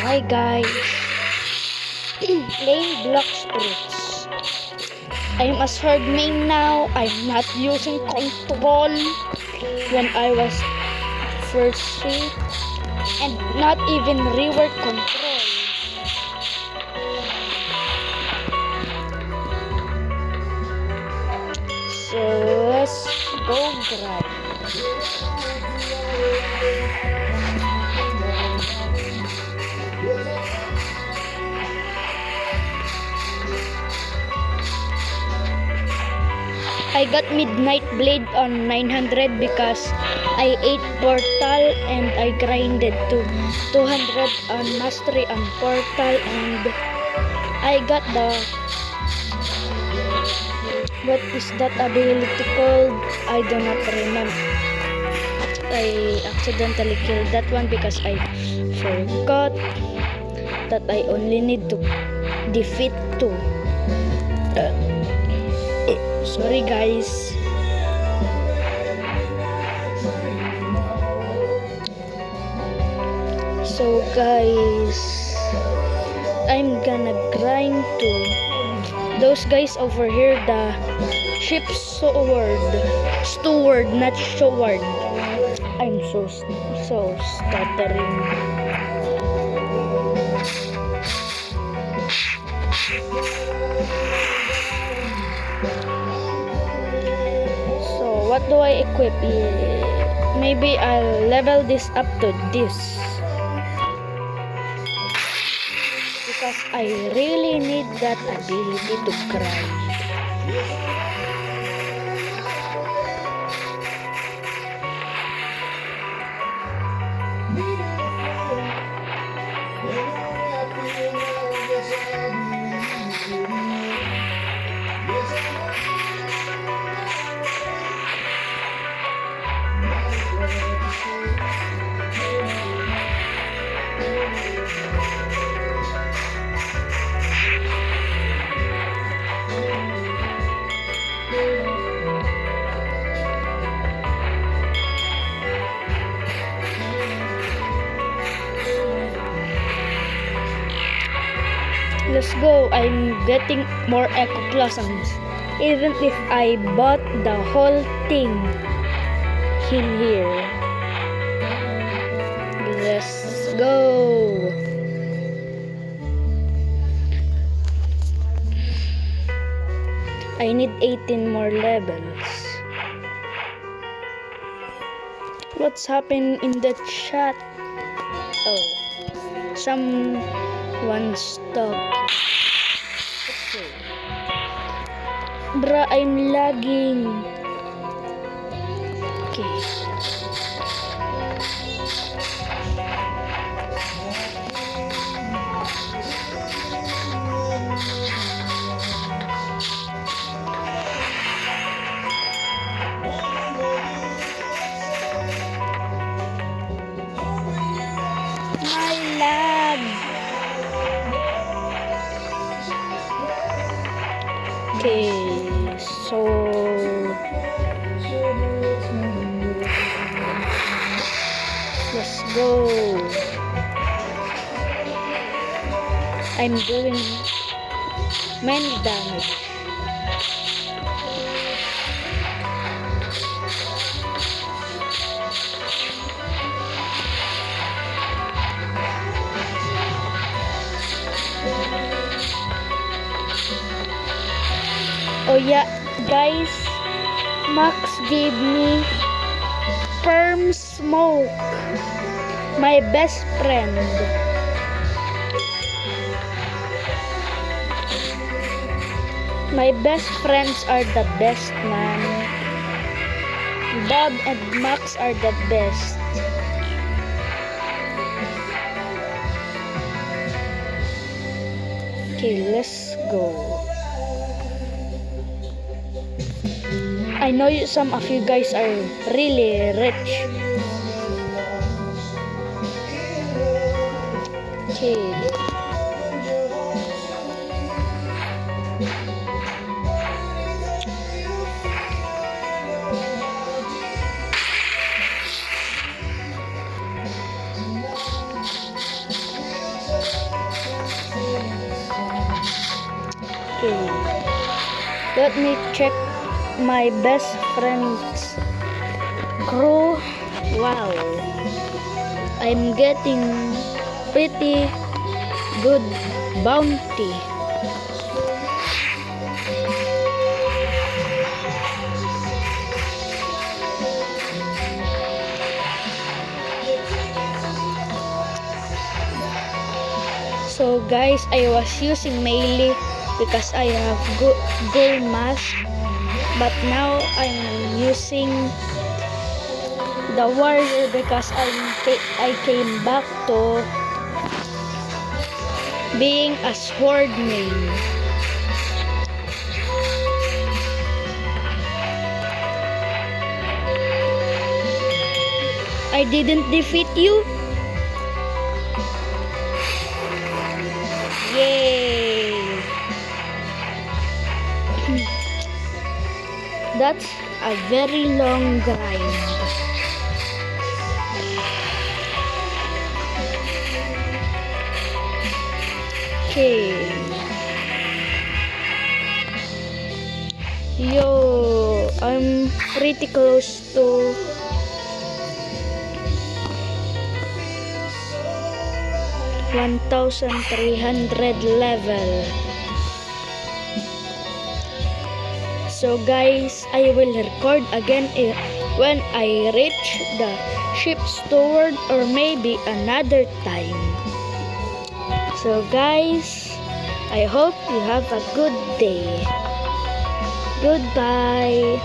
Hi guys, playing Blox Fruits. I'm a sword main now. I'm not using control when I was first seat, and not even rework control. So let's go grab. I got Midnight Blade on 900 because I ate Portal and I grinded to 200 on Mastery on Portal, and I got the, what is that ability called? I do not remember. I accidentally killed that one because I forgot that I only need to defeat 2. Sorry guys. So guys, I'm gonna grind to those guys over here, the ship steward, not showard. I'm so stuttering. So what do I equip? Maybe I'll level this up to this, because I really need that ability to grind. Let's go. I'm getting more ectoplasms, even if I bought the whole thing in here. Let's go. I need 18 more levels. What's happening in the chat? Oh, someone stopped. Okay. Bruh, I'm lagging. Okay. My lag. Okay, so let's go. I'm doing many damage. Oh yeah, guys, Max gave me Perm Smoke, my best friend. My best friends are the best, man. Bob and Max are the best. Okay, let's go. I know some of you guys are really rich. Okay. Okay. Let me check my best friend's crew. Wow. I'm getting pretty good bounty. So guys, I was using melee because I have gold mask, but now I'm using the warrior because I came back to being a sword main. I didn't defeat you. Yay! That's a very long grind. Okay. Yo, I'm pretty close to 1,300 level. So guys, I will record again when I reach the ship's steward or maybe another time. So guys, I hope you have a good day. Goodbye.